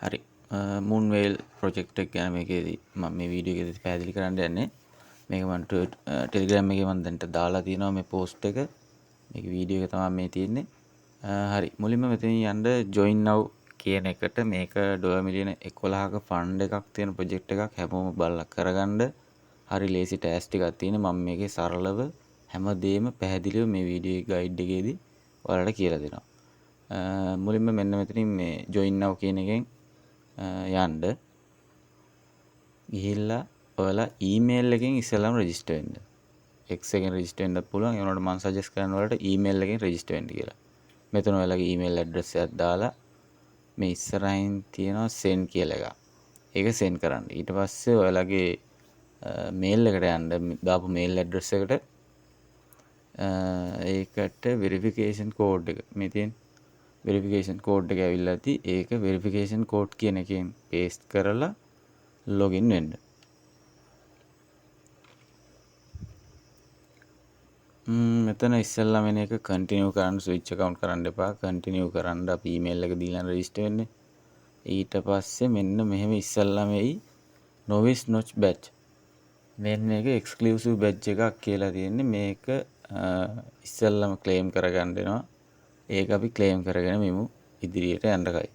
හරි මූන්වේල් ප්‍රොජෙක්ට් එක ගැන මේකේදී මම මේ වීඩියෝ එකේදී පැහැදිලි කරන්න යන්නේ මේක මම ටෙලිග්‍රෑම් එකේ මම දැන්ට දාලා තියෙනවා මේ පෝස්ට් එක මේක වීඩියෝ එක තමයි මේ තියෙන්නේ හරි මුලින්ම මෙතනින් යන්න join now කියන එකට මේක $1 මිලියන 11ක ෆන්ඩ් එකක් තියෙන ප්‍රොජෙක්ට් එකක් හැමෝම බලලා කරගන්න හරි ලේසි ටැස්ක් ටිකක් තියෙන මම මේකේ සරලව හැමදේම පැහැදිලිව මේ වීඩියෝ ගයිඩ් එකේදී ඔයාලට කියලා දෙනවා මුලින්ම මෙන්න මෙතනින් මේ join now කියන එකෙන් යන්න ගිහිල්ලා ඔයාලා ඊමේල් එකෙන් ඉස්සෙල්ලාම රෙජිස්ටර් වෙන්න. X එකෙන් රෙජිස්ටර් වෙන්නත් පුළුවන්. ඒ වුණාට මම සජෙස්ට් කරන ඔයාලට ඊමේල් එකෙන් රෙජිස්ටර් වෙන්න කියලා. මෙතන ඔයාලගේ ඊමේල් ඇඩ්‍රස් එකක් දාලා මේ ඉස්සරහින් තියෙනවා send කියලා එකක්. ඒක send කරන්න. ඊට පස්සේ ඔයාලගේ මේල් එකට යන්න දාපු මේල් ඇඩ්‍රස් එකට ඒකට වෙරිෆිකේෂන් කෝඩ් එක මේ තියෙන වෙරිෆිකේෂන් කෝඩ් එක ඇවිල්ලා ඇති ඒක වෙරිෆිකේෂන් කෝඩ් කියන එකෙන් පේස්ට් කරලා ලොගින් වෙන්න. මෙතන ඉස්සෙල්ලා මෙන්න එක කන්ටිනියු කරන්න ස්විච් account කරන්න එපා. කන්ටිනියු කරන්න අපි ඊමේල් එක දීලා රෙජිස්ටර් වෙන්නේ. ඊට පස්සේ මෙන්න මෙහෙම ඉස්සෙල්ලා මේයි novice notch badge. මෙන්න මේක exclusive badge එකක් කියලා තියෙන්නේ. මේක ඉස්සෙල්ලාම claim කරගන්න වෙනවා. ඒක අපි claim කරගෙන මෙමු ඉදිරියට යන්න කයි.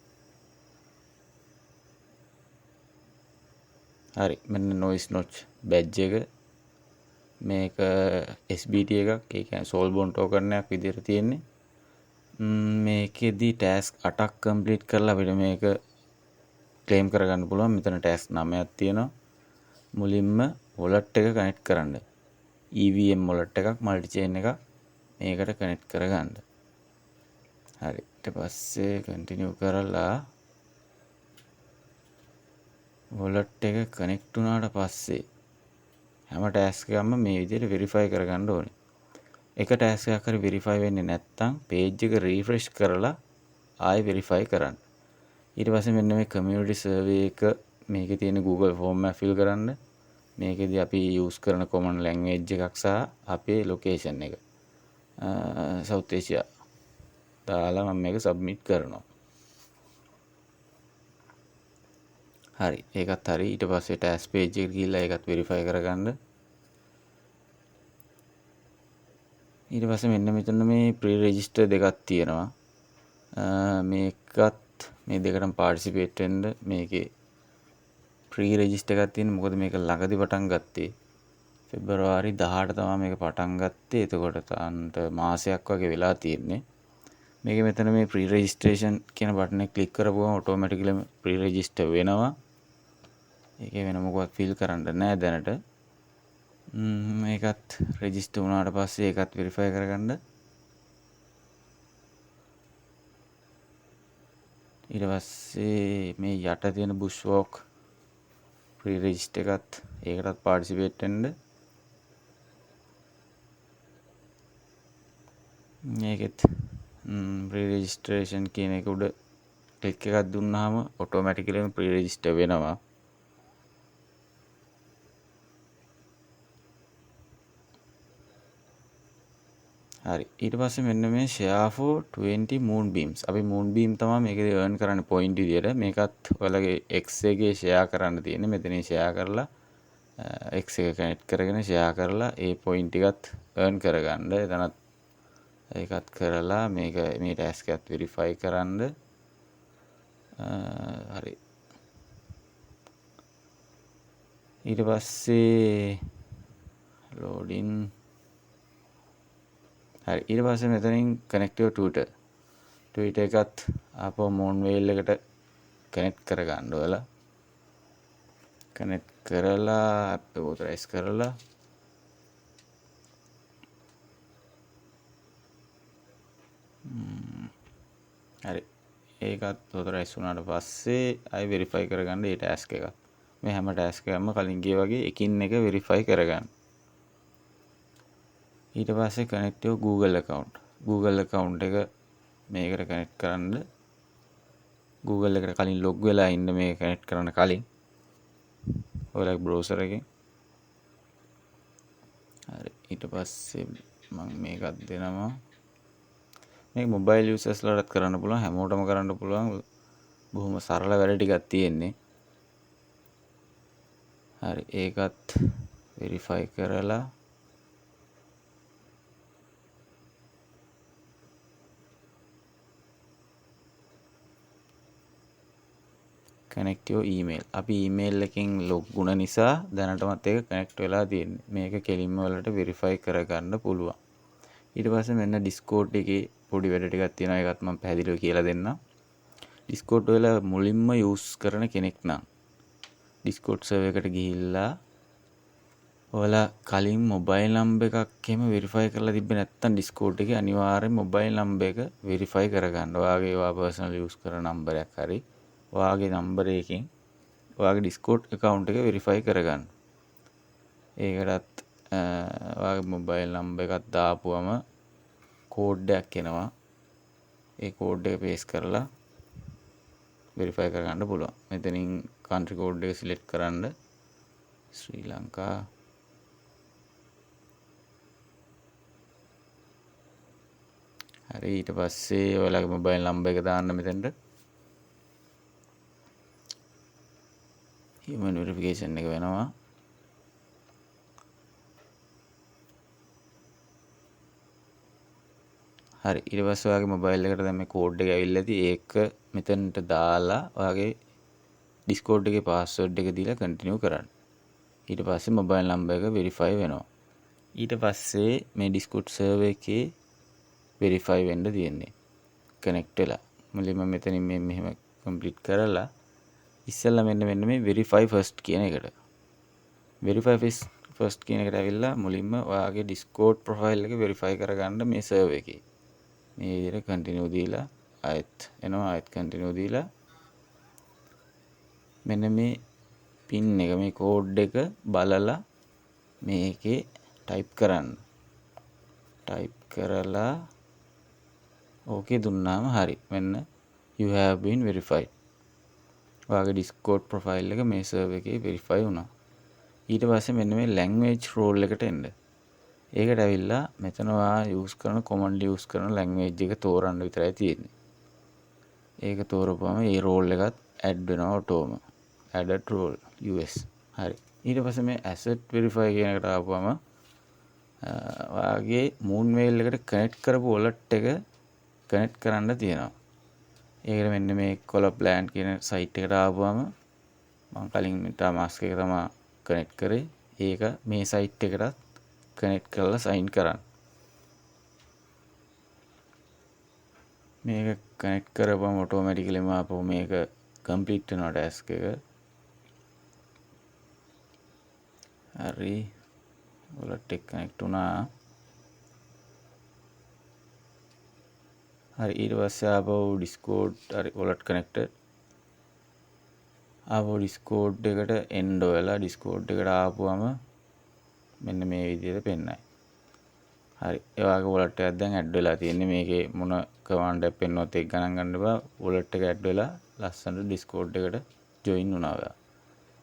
හරි මෙන්න novice notch badge එක මේක SBT එකක් ඒ කියන්නේ soulbound token එකක් විදිහට තියෙන්නේ මේකෙදි task 8ක් complete කරලා අපිට මේක claim කරගන්න පුළුවන් මෙතන task 9ක් තියෙනවා මුලින්ම wallet එක connect කරන්න EVM wallet එකක් multi chain එකක් මේකට connect කරගන්න හරි ඊට පස්සේ continue කරලා wallet එක connect වුණාට පස්සේ හැම ටැස්ක් එකක්ම මේ විදිහට වෙරිෆයි කරගන්න ඕනේ. එක ටැස්ක් එකක් හරි වෙරිෆයි වෙන්නේ නැත්නම් page එක refresh කරලා ආයෙ වෙරිෆයි කරන්න. ඊට පස්සේ මෙන්න මේ community survey එක මේකේ තියෙන Google form එක fill කරන්න. මේකෙදි අපි use කරන common language එකක් සහ අපේ location එක. South Asia. දාලා මම මේක submit කරනවා. හරි ඒකත් හරි ඊට පස්සේ task page එකට ගිහිල්ලා ඒකත් verify කරගන්න ඊට පස්සේ මෙන්න මෙතන මේ pre register දෙකක් තියෙනවා මේකත් මේ දෙකටම participate වෙන්න මේකේ pre register එකක් තියෙන මොකද මේක ළඟදි පටන් ගත්තේ පෙබරවාරි 18 තමයි මේක පටන් ගත්තේ එතකොට තාන්ට මාසයක් වගේ වෙලා තියෙන්නේ මේක මෙතන මේ pre registration කියන බටන් එක ක්ලික් කරපුවම automatically pre register වෙනවා ඒකේ වෙන මොකවත් fill කරන්න නැහැ දැනට මේකත් register වුණාට පස්සේ ඒකත් verify කරගන්න ඊට පස්සේ මේ යට තියෙන bushwalk pre register එකත් ඒකටත් participate වෙන්න මේකෙත් pre registration කියන එක උඩ ක්ලික් එකක් දුන්නාම automatically pre register වෙනවා හරි ඊට පස්සේ මෙන්න මේ share for 20 moonbeams අපි moonbeam තමයි මේකේ earn කරන්න point විදියට මේකත් ඔයාලගේ X එකේ share කරන්න තියෙන්නේ මෙතනින් share කරලා X එක connect කරගෙන share කරලා ඒ point ටිකත් earn කරගන්න එතනත් ඒකත් කරලා මේක මේ task එකත් verify කරන්න හරි ඊට පස්සේ loading හරි ඊට පස්සේ මෙතනින් connect your Twitter එකත් ආපහු moonwell එකට connect කරගන්න ඔයාලා connect කරලා app එක authorize කරලා හරි ඒකත් authorize වුණාට පස්සේ ආයි verify කරගන්න මේ task එක මේ හැම task එකක්ම කලින් ගිය වගේ එකින් එක verify කරගන්න ඊට පස්සේ connect your Google account එක මේකට connect කරන්න Google එකට කලින් log වෙලා ඉන්න මේක connect කරන්න කලින් ඔයාලගේ browser එකෙන් හරි ඊට පස්සේ මම මේකත් දෙනවා මේක mobile users ලටත් කරන්න පුළුවන් හැමෝටම කරන්න පුළුවන් බොහොම සරල වැඩ ටිකක් තියෙන්නේ. හරි ඒකත් වෙරිෆයි කරලා කනෙක්ට් යෝ ඊමේල්. අපි ඊමේල් එකෙන් ලොග් වුණ නිසා දැනටමත් ඒක කනෙක්ට් වෙලා තියෙන්නේ. මේක කෙලින්ම වලට වෙරිෆයි කරගන්න පුළුවන්. ඊට පස්සේ මෙන්න Discord එකේ පොඩි වැඩ ටිකක් තියෙනවා. ඒකත් මම පැහැදිලිව කියලා දෙන්නම්. Discord වල මුලින්ම යූස් කරන කෙනෙක් නම් Discord server එකට ගිහිල්ලා ඔයාලා කලින් මොබයිල් නම්බර් එකක් එහෙම වෙරිෆයි කරලා තිබ්බේ නැත්නම් Discord එකේ අනිවාර්යෙන් මොබයිල් නම්බර් එක වෙරිෆයි කරගන්න. ඔයාගේ පර්සනල් යූස් කරන නම්බරයක් හරි ඔයාගේ නම්බර එකකින් ඔයාගේ Discord account එක වෙරිෆයි කරගන්න. ඒකටත් ඔයාගේ මොබයිල් නම්බර් එකක් දාපුවම කෝඩ් එකක් එනවා. ඒ කෝඩ් එක පේස්ට් කරලා වෙරිෆයි කරගන්න පුළුවන්. මෙතනින් country code එක සිලෙක්ට් කරන්න ශ්‍රී ලංකා. හරි ඊට පස්සේ ඔයාලගේ මොබයිල් නම්බර් එක දාන්න මෙතනට. human verification එක වෙනවා. හරි ඊට පස්සේ ඔයාගේ මොබයිල් එකට දැන් මේ කෝඩ් එක ඇවිල්ලා ඇති. ඒක මෙතනට දාලා ඔයාගේ Discord එකේ password එක දීලා continue කරන්න. ඊට පස්සේ මොබයිල් නම්බර් එක වෙරිෆයි වෙනවා. ඊට පස්සේ මේ Discord server එකේ වෙරිෆයි වෙන්න තියෙන්නේ. කනෙක්ට් වෙලා. මුලින්ම මෙතනින් මේ මෙහෙම කම්ප්ලීට් කරලා ඉස්සෙල්ලා මෙන්න මේ verify first කියන එකට. verify first කියන එකට ඇවිල්ලා මුලින්ම ඔයාගේ Discord profile එක verify කරගන්න මේ server එකේ. මේ විදිහට continue දීලා ආයෙත් එනවා ආයෙත් continue දීලා මෙන්න මේ pin එක මේ code එක බලලා මේකේ type කරන්න. type කරලා ඕකේ දුන්නාම හරි. මෙන්න you have been verified. ඔයාගේ Discord profile එක මේ server එකේ verify වුණා. ඊට පස්සේ මෙන්න මේ language role එකට එන්න. ඒකට ඇවිල්ලා මෙතන ඔයා use කරන commonly use කරන language එක තෝරන්න විතරයි තියෙන්නේ. ඒක තෝරපුවම මේ role එකත් add වෙනවා ඔටෝම. added role US. හරි. ඊට පස්සේ මේ asset verify කියන එකට ආපුවම ඔයාගේ Moonmail එකට connect කරපු wallet එක connect කරන්න තියෙනවා. ඒකට මෙන්න මේ Collaplant කියන site එකට ආපුවම මම කලින් MetaMask එක තමයි connect කරේ. ඒක මේ site එකටත් connect කරලා sign කරන්න. මේක connect කරපුවම automatically ආපහු මේක complete වෙනවා task එක. හරි. wallet එක connect වුණා. හරි ඊට පස්සේ ආපහු Discord හරි wallet connected. ආපහු Discord එකට end වෙලා Discord එකට ආපුවම මෙන්න මේ විදිහට පෙන්නයි. හරි ඒ වගේ wallet එකක් දැන් add වෙලා තියෙන්නේ. මේකේ මොන command එකක් පෙන්නුවත් ඒක ගණන් ගන්න එපා. wallet එක add වෙලා ලස්සනට Discord එකට join වුණා ඔයා.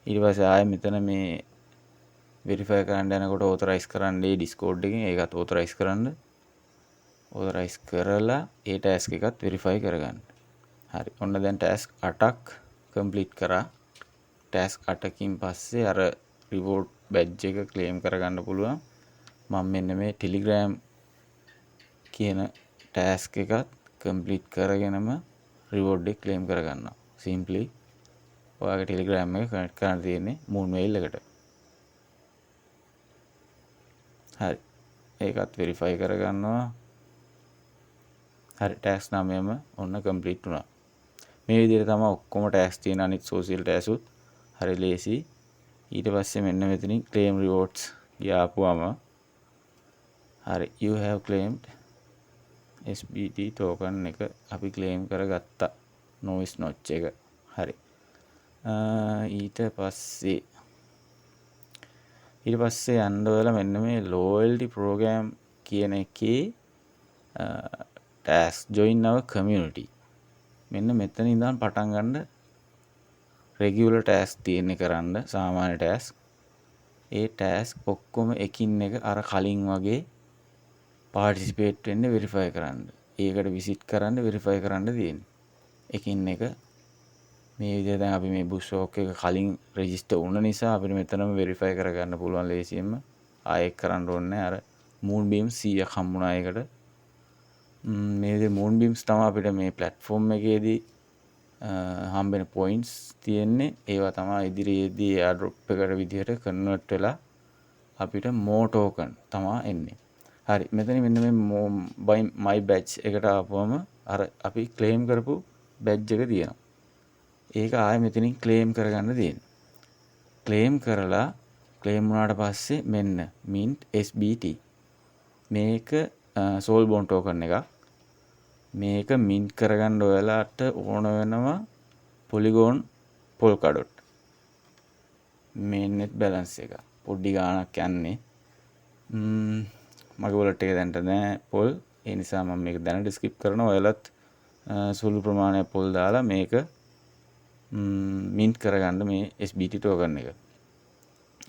ඊට පස්සේ ආයෙ මෙතන මේ verify කරන්න යනකොට authorize කරන්නේ Discord එකෙන්. ඒකත් authorize කරන්න. authorize කරලා ඒ task එකත් verify කරගන්න. හරි. ඔන්න දැන් task 8ක් complete කරා. task 8කින් පස්සේ අර reward badge එක claim කරගන්න පුළුවන්. මම මෙන්න මේ Telegram කියන task එකත් complete කරගෙනම reward එක claim කරගන්නවා. simply ඔයාගේ Telegram එක connect කරන්න තියෙන්නේ Moonmail එකට. හරි. ඒකත් verify කරගන්නවා. හරි task 9ම ඔන්න complete වුණා. මේ විදිහට තමයි ඔක්කොම task තියෙන අනිත් social task උත් හරි ලේසි. ඊට පස්සේ මෙන්න මෙතනින් claim rewards ගියාපුවම හරි you have claimed SBT token එක අපි claim කරගත්තා. noise notch එක. හරි. ඊට පස්සේ යන්න වෙලා මෙන්න මේ loyalty program කියන එකේ task join our community. මෙන්න මෙතන ඉඳන් පටන් ගන්න regular task තියෙන්නේ කරන්න සාමාන්‍ය task. ඒ task ඔක්කොම එකින් එක අර කලින් වගේ participate වෙන්න verify කරන්න. ඒකට visit කරන්න verify කරන්න තියෙන්නේ. එකින් එක මේ විදිහට දැන් අපි මේ බුෂෝක් එක කලින් රෙජිස්ටර් වුණ නිසා අපිට මෙතනම වෙරිෆයි කරගන්න පුළුවන් ලේසියෙන්ම. ආයෙ කරන්න ඕනේ නැහැ. අර Moonbeams 100ක් හම්බුණා ඒකට. මේ විදිහේ Moonbeams තමයි අපිට මේ platform එකේදී හම්බෙන points තියෙන්නේ. ඒවා තමයි ඉදිරියේදී airdrop එකට විදිහට convert වෙලා අපිට more token තමයි එන්නේ. හරි. මෙතන මෙන්න මේ my badge එකට ආපුවම අර අපි claim කරපු badge එක තියෙනවා. ඒක ආයෙ මෙතනින් claim කරගන්න තියෙනවා. claim කරලා claim වුණාට පස්සේ මෙන්න mint SBT. මේක soulbound token එකක්. මේක mint කරගන්න ඔයාලට ඕන වෙනවා Polygon Polkadot. mainnet balance එක. පොඩි ගාණක් යන්නේ. මගේ wallet එක දැන්ට නෑ පොල්. ඒ නිසා මම මේක දැනට skip කරනවා. ඔයාලත් සුළු ප්‍රමාණයක් පොල් දාලා මේක mint කරගන්න මේ SBT token එක.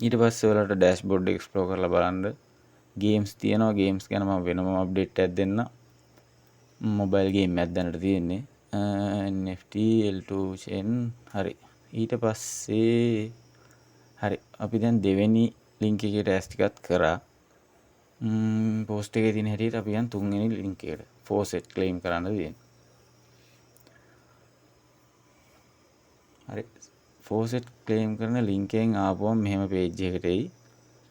ඊට පස්සේ ඔයාලට dashboard එක explore කරලා බලන්න games තියෙනවා. games ගැන මම වෙනම update එකක් දෙන්න. mobile game එකක් දැනට තියෙන්නේ. NFT L2 chain හරි. ඊට පස්සේ හරි අපි දැන් දෙවෙනි link එකේ test ටිකක් කරා. post එකේ තියෙන හැටියට අපි යන් තුන්වෙනි link එකට faucet claim කරන්න තියෙනවා. හරි. faucet claim කරන link එකෙන් ආපුවම මෙහෙම page එකකට එයි.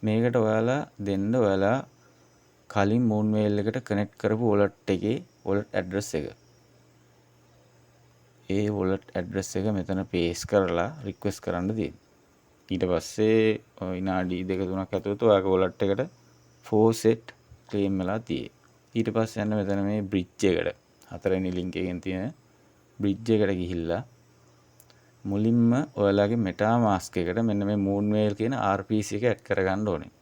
මේකට ඔයාලා දෙන්න ඔයාලා කලින් Moonwell එකට connect කරපු wallet එකේ wallet address එක. ඒ wallet address එක මෙතන paste කරලා request කරන්න තියෙනවා. ඊට පස්සේ විනාඩි 2-3ක් ඇතුළත ඔයාගේ wallet එකට faucet claim වෙලා තියෙයි. ඊට පස්සේ යන්න මෙතන මේ bridge එකට හතරවෙනි link එකෙන් තියෙන bridge එකට ගිහිල්ලා මුලින්ම ඔයාලගේ MetaMask එකට මෙන්න මේ Moonwell කියන RPC එක add කරගන්න ඕනේ.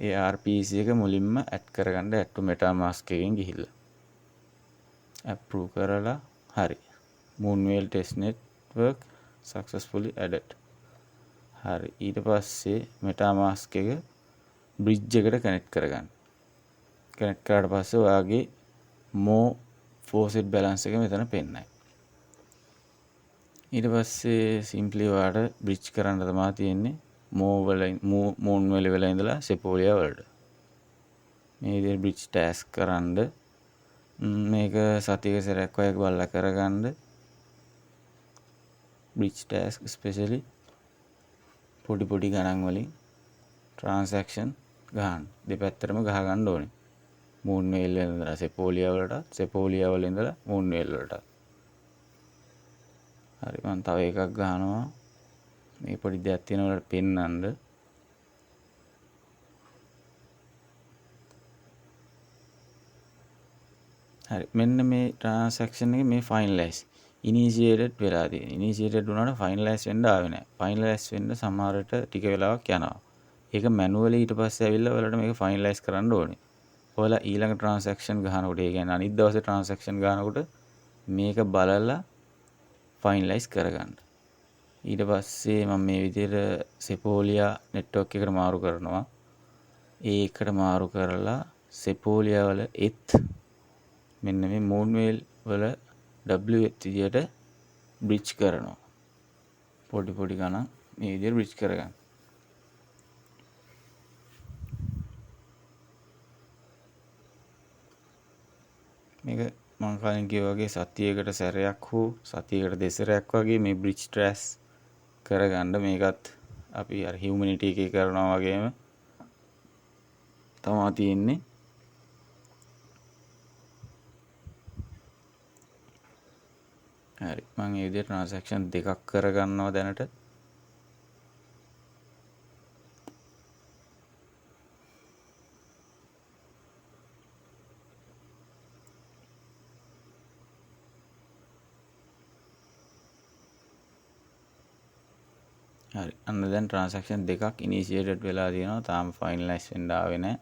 ඒ RPC එක මුලින්ම add කරගන්න add to MetaMask එකෙන් ගිහිල්ලා approve කරලා හරි. Moonwell test network successfully added. හරි. ඊට පස්සේ MetaMask එක bridge එකට connect කරගන්න. connect කරාට පස්සේ ඔයාගේ more faucet balance එක මෙතන පෙන්නයි. ඊට පස්සේ simply ඔයාලට bridge කරන්න තමයි තියෙන්නේ Moonwell වල ඉඳලා Sepolia වලට. මේ විදිහට bridge task කරන්න මේක සතියක සැරයක් වගේ බලලා කරගන්න. bridge task especially පොඩි ගණන් වලින් transaction ගහන්න. දෙපැත්තටම ගහ ගන්න ඕනේ. Moonwell වල ඉඳලා Sepolia වලට, Sepolia වල ඉඳලා Moonwell වලට. හරි මම තව එකක් ගහනවා. මේ පොඩි දෙයක් තියෙනවා පෙන්නන්න. හරි මෙන්න මේ transaction එක මේ finalize initiated වෙලා තියෙනවා. initiated වුණාට finalize වෙන්න ආවේ නැහැ. finalize වෙන්න සමහරට ටික වෙලාවක් යනවා. ඒක manually ඊට පස්සේ ඇවිල්ලා ඔයාලට මේක finalize කරන්න ඕනේ. ඔයාලා ඊළඟ transaction ගහනකොට ඒ කියන්නේ අනිත් දවසේ transaction ගහනකොට මේක බලලා finalize කරගන්න. ඊට පස්සේ මම මේ විදිහට Sepolia network එකට මාරු කරනවා. ඒකට මාරු කරලා Sepolia වල මෙන්න මේ Moonwell වල WH විදියට bridge කරනවා. පොඩි ගණන් මේ විදියට bridge කරගන්න. මේක මම කලින් කිව්වා වගේ සතියකට සැරයක් හෝ සතියකට දෙසරයක් වගේ මේ bridge trace කරගන්න. මේකත් අපි අර humanity එකේ කරනවා වගේම තමයි තියෙන්නේ. හරි මම මේ විදිහට transaction දෙකක් කරගන්නවා දැනට. හරි අන්න දැන් transaction දෙකක් initiated වෙලා තියෙනවා. තාම finalize වෙන්න ආවේ නැහැ.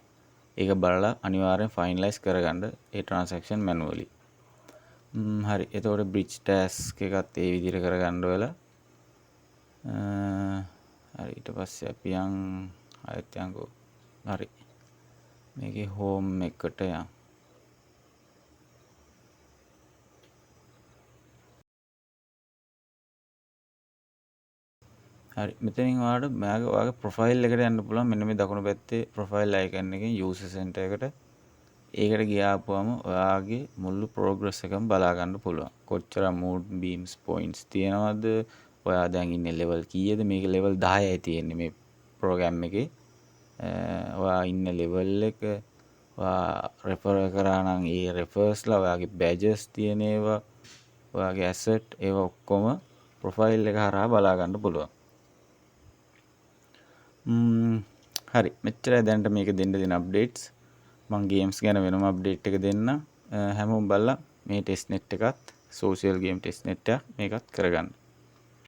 ඒක බලලා අනිවාර්යෙන් finalize කරගන්න ඒ transaction manually. හරි එතකොට bridge task එකත් ඒ විදිහට කරගන්න වෙලා හරි ඊට පස්සේ අපි ආයෙත් යන්කෝ. හරි මේකේ home එකට යන්. හරි මෙතනින් ඔයාගේ ප්‍රොෆයිල් එකට යන්න පුළුවන්. මෙන්න මේ දකුණු පැත්තේ ප්‍රොෆයිල් අයිකන් එකෙන් යූසර් සෙන්ටර් එකට ඒකට ගියාපුවම ඔයාගේ මුළු ප්‍රෝග්‍රස් එකම බලා ගන්න පුළුවන්. කොච්චර මූඩ් බීම්ස් පොයින්ට්ස් තියෙනවද? ඔයා දැන් ඉන්නේ ලෙවල් කීයද? මේක ලෙවල් 10යි තියෙන්නේ මේ ප්‍රෝග්‍රෑම් එකේ. ඔයා ඉන්න ලෙවල් එක ඔයා රෙෆර් කරා නම් ඒ රෙෆර්ස්ලා ඔයාගේ බැජස් තියෙන ඒවා ඔයාගේ ඇසට් ඒවා ඔක්කොම ප්‍රොෆයිල් එක හරහා බලා ගන්න පුළුවන්. හරි මෙච්චරයි දැනට මේක දෙන්න අප්ඩේට්ස්. මං ගේම්ස් ගැන වෙනම අප්ඩේට් එක දෙන්න. හැමෝම බලලා මේ ටෙස්ට් නෙට් එකත් සෝෂියල් ගේම් ටෙස්ට් නෙට් එක මේකත් කරගන්න.